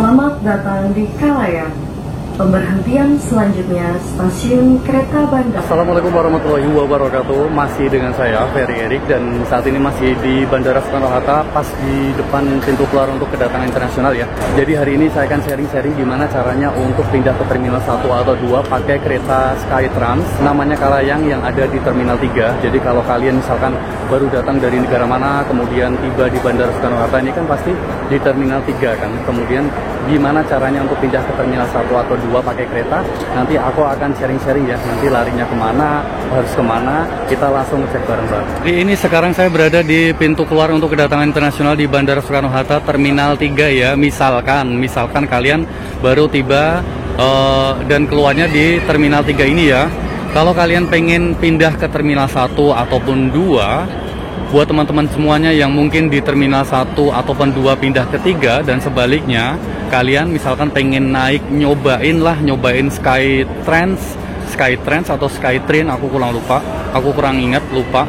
Selamat datang di Kalayang. Pemberhentian selanjutnya stasiun kereta bandara. Assalamualaikum warahmatullahi wabarakatuh. Masih dengan saya Ferry Erik dan saat ini masih di Bandara Soekarno-Hatta, pas di depan pintu keluar untuk kedatangan internasional ya. Jadi hari ini saya akan sharing-sharing gimana caranya untuk pindah ke Terminal 1 atau 2 pakai kereta Skytrans namanya Kalayang yang ada di Terminal 3. Jadi kalau kalian misalkan baru datang dari negara mana kemudian tiba di Bandara Soekarno-Hatta, ini kan pasti di Terminal 3 kan. Kemudian gimana caranya untuk pindah ke Terminal 1 atau 2 pakai kereta, nanti aku akan sharing-sharing ya, nanti larinya kemana, harus kemana, kita langsung cek bareng-bareng. Ini sekarang saya berada di pintu keluar untuk kedatangan internasional di Bandara Soekarno-Hatta Terminal 3 ya. Misalkan kalian baru tiba dan keluarnya di Terminal 3 ini ya. Kalau kalian pengen pindah ke Terminal 1 ataupun 2, buat teman-teman semuanya yang mungkin di Terminal 1 ataupun 2 pindah ke 3 dan sebaliknya, kalian misalkan pengen naik nyobain Skytrans atau Skytrain, aku kurang ingat, lupa.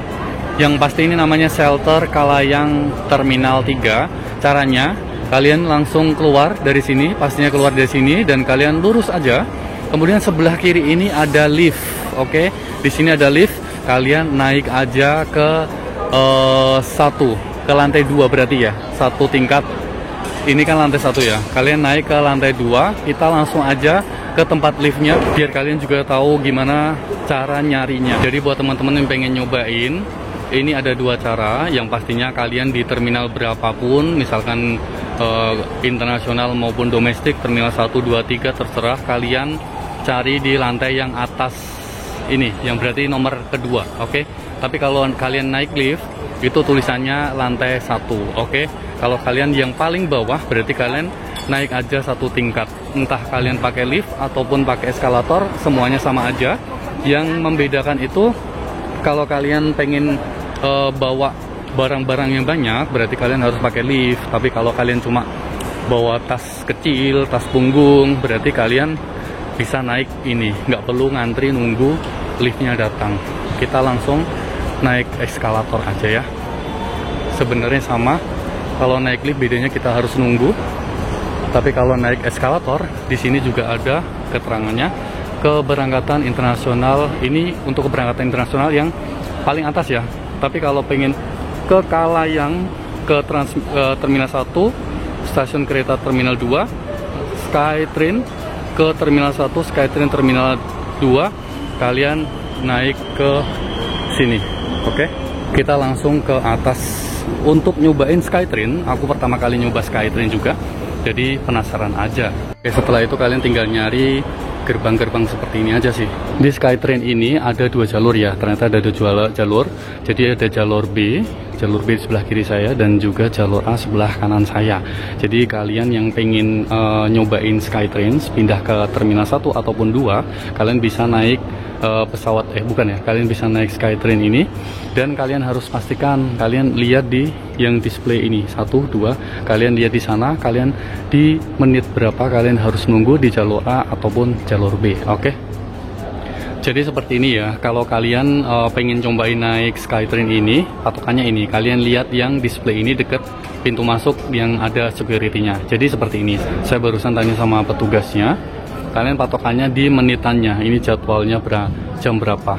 Yang pasti ini namanya shelter Kalayang Terminal 3. Caranya kalian langsung keluar dari sini, pastinya keluar dari sini dan kalian lurus aja. Kemudian sebelah kiri ini ada lift, oke? Di sini ada lift, kalian naik aja ke ke lantai 2 berarti ya, satu tingkat. Ini kan lantai 1 ya, kalian naik ke lantai 2, kita langsung aja ke tempat liftnya biar kalian juga tahu gimana cara nyarinya. Jadi buat teman-teman yang pengen nyobain, ini ada 2 cara. Yang pastinya kalian di terminal berapapun, misalkan internasional maupun domestik, terminal 1, 2, 3 terserah, kalian cari di lantai yang atas ini, yang berarti nomor kedua, oke? Tapi kalau kalian naik lift, itu tulisannya lantai 1, oke? Kalau kalian yang paling bawah, berarti kalian naik aja satu tingkat. Entah kalian pakai lift ataupun pakai eskalator, semuanya sama aja. Yang membedakan itu, kalau kalian pengen bawa barang-barang yang banyak, berarti kalian harus pakai lift. Tapi kalau kalian cuma bawa tas kecil, tas punggung, berarti kalian bisa naik ini, nggak perlu ngantri nunggu liftnya datang. Kita langsung naik eskalator aja ya. Sebenarnya sama, kalau naik lift bedanya kita harus nunggu. Tapi kalau naik eskalator, di sini juga ada keterangannya. Keberangkatan internasional, ini untuk keberangkatan internasional yang paling atas ya. Tapi kalau pengen ke Kalayang, ke Terminal 1, stasiun kereta Terminal 2, Skytrain ke Terminal 1, Skytrain Terminal 2, kalian naik ke sini, oke? Kita langsung ke atas untuk nyobain Skytrain. Aku pertama kali nyoba Skytrain juga, jadi penasaran aja. Oke, setelah itu kalian tinggal nyari gerbang-gerbang seperti ini aja sih. Di Skytrain ini ada 2 jalur ya, ternyata ada 2 jalur. Jadi ada jalur B di sebelah kiri saya dan juga jalur A sebelah kanan saya. Jadi kalian yang pengen nyobain Skytrain, pindah ke Terminal 1 ataupun 2, kalian bisa naik kalian bisa naik Skytrain ini, dan kalian harus pastikan kalian lihat di yang display ini 1, 2, kalian lihat di sana, kalian di menit berapa kalian harus nunggu di jalur A ataupun jalur B, oke? Jadi seperti ini ya, kalau kalian pengen cobain naik Skytrain ini, patokannya ini, kalian lihat yang display ini deket pintu masuk yang ada security-nya. Jadi seperti ini, saya barusan tanya sama petugasnya, kalian patokannya di menitannya, ini jadwalnya jam berapa.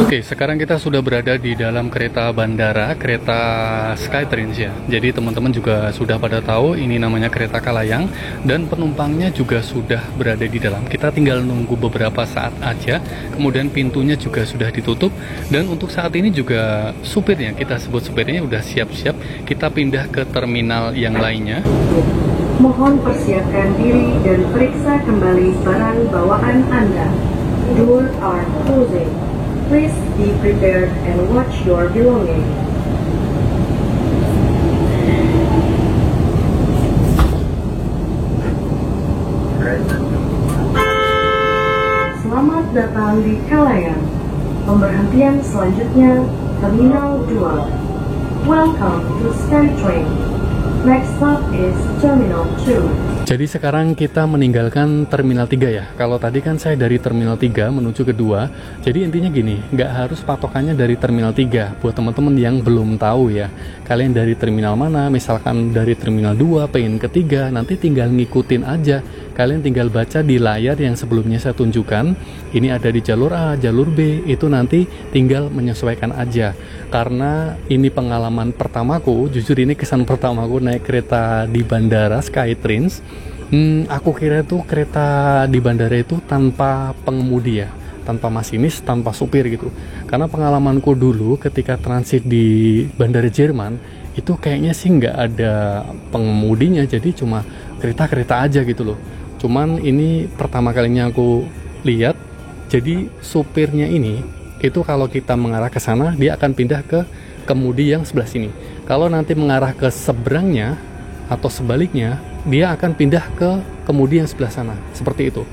Oke, sekarang kita sudah berada di dalam kereta bandara, kereta Skytrain ya. Jadi teman-teman juga sudah pada tahu ini namanya kereta Kalayang dan penumpangnya juga sudah berada di dalam. Kita tinggal nunggu beberapa saat aja, kemudian pintunya juga sudah ditutup dan untuk saat ini juga supirnya, kita sebut supirnya udah siap-siap kita pindah ke terminal yang lainnya. Mohon persiapkan diri dan periksa kembali barang bawaan Anda. Doors are closing. Please be prepared and watch your belongings. Selamat datang di Kalayang. Pemberhentian selanjutnya Terminal 2. Welcome to SkyTrain. Next stop is Terminal 2. Jadi sekarang kita meninggalkan Terminal 3 ya. Kalau tadi kan saya dari Terminal 3 menuju ke 2. Jadi intinya gini, nggak harus patokannya dari Terminal 3. Buat teman-teman yang belum tahu ya, kalian dari terminal mana, misalkan dari Terminal 2 pengen ke 3, nanti tinggal ngikutin aja. Kalian tinggal baca di layar yang sebelumnya saya tunjukkan. Ini ada di jalur A, jalur B, itu nanti tinggal menyesuaikan aja. Karena ini pengalaman pertamaku, jujur ini kesan pertamaku naik kereta di bandara Skytrains. Aku kira tuh kereta di bandara itu tanpa pengemudi ya, tanpa masinis, tanpa supir gitu. Karena pengalamanku dulu ketika transit di bandara Jerman, itu kayaknya sih nggak ada pengemudinya, jadi cuma kereta-kereta aja gitu loh. Cuman ini pertama kalinya aku lihat, jadi supirnya ini, itu kalau kita mengarah ke sana, dia akan pindah ke kemudi yang sebelah sini. Kalau nanti mengarah ke seberangnya, atau sebaliknya, dia akan pindah ke kemudi yang sebelah sana, seperti itu.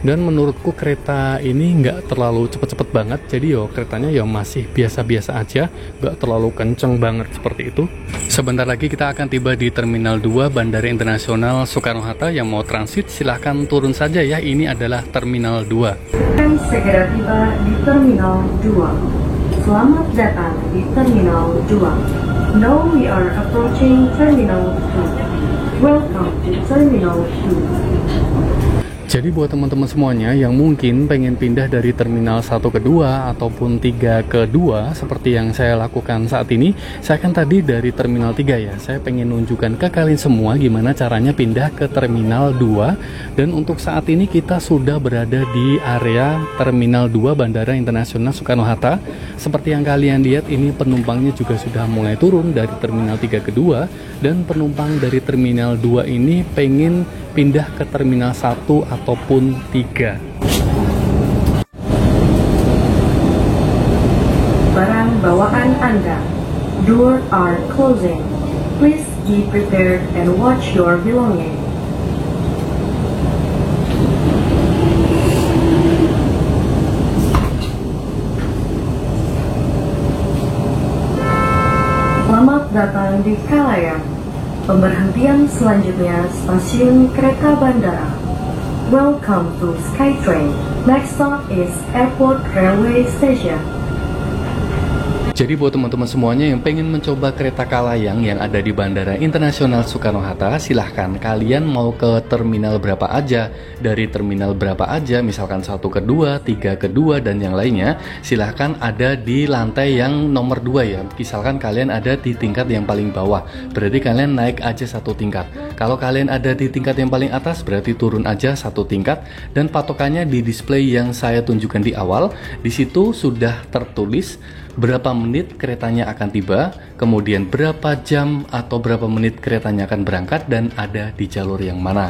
Dan menurutku kereta ini nggak terlalu cepet-cepet banget, jadi yo keretanya ya masih biasa-biasa aja, nggak terlalu kenceng banget seperti itu. Sebentar lagi kita akan tiba di Terminal 2 Bandara Internasional Soekarno-Hatta. Yang mau transit silahkan turun saja ya, ini adalah Terminal 2. Akan segera tiba di Terminal 2. Selamat datang di Terminal 2. Now we are approaching Terminal 2. Welcome to Terminal 2. Jadi buat teman-teman semuanya yang mungkin pengen pindah dari Terminal 1 ke 2 ataupun 3 ke 2 seperti yang saya lakukan saat ini, saya kan tadi dari Terminal 3 ya, saya pengen nunjukkan ke kalian semua gimana caranya pindah ke Terminal 2. Dan untuk saat ini kita sudah berada di area Terminal 2 Bandara Internasional Soekarno-Hatta. Seperti yang kalian lihat, ini penumpangnya juga sudah mulai turun dari Terminal 3 ke 2, dan penumpang dari Terminal 2 ini pengen pindah ke Terminal 1 ataupun 3. Barang bawaan Anda. Doors are closing. Please be prepared and watch your belongings. Selamat datang di Kalayang. Pemberhentian selanjutnya stasiun kereta bandara. Welcome to SkyTrain. Next stop is Airport Railway Station. Jadi buat teman-teman semuanya yang pengen mencoba kereta Kalayang yang ada di Bandara Internasional Soekarno-Hatta, silahkan kalian mau ke terminal berapa aja, dari terminal berapa aja, misalkan 1 ke 2, 3 ke 2, dan yang lainnya, silahkan ada di lantai yang nomor 2 ya. Misalkan kalian ada di tingkat yang paling bawah, berarti kalian naik aja 1 tingkat. Kalau kalian ada di tingkat yang paling atas, berarti turun aja 1 tingkat. Dan patokannya di display yang saya tunjukkan di awal, di situ sudah tertulis berapa menit keretanya akan tiba, kemudian berapa jam atau berapa menit keretanya akan berangkat, dan ada di jalur yang mana.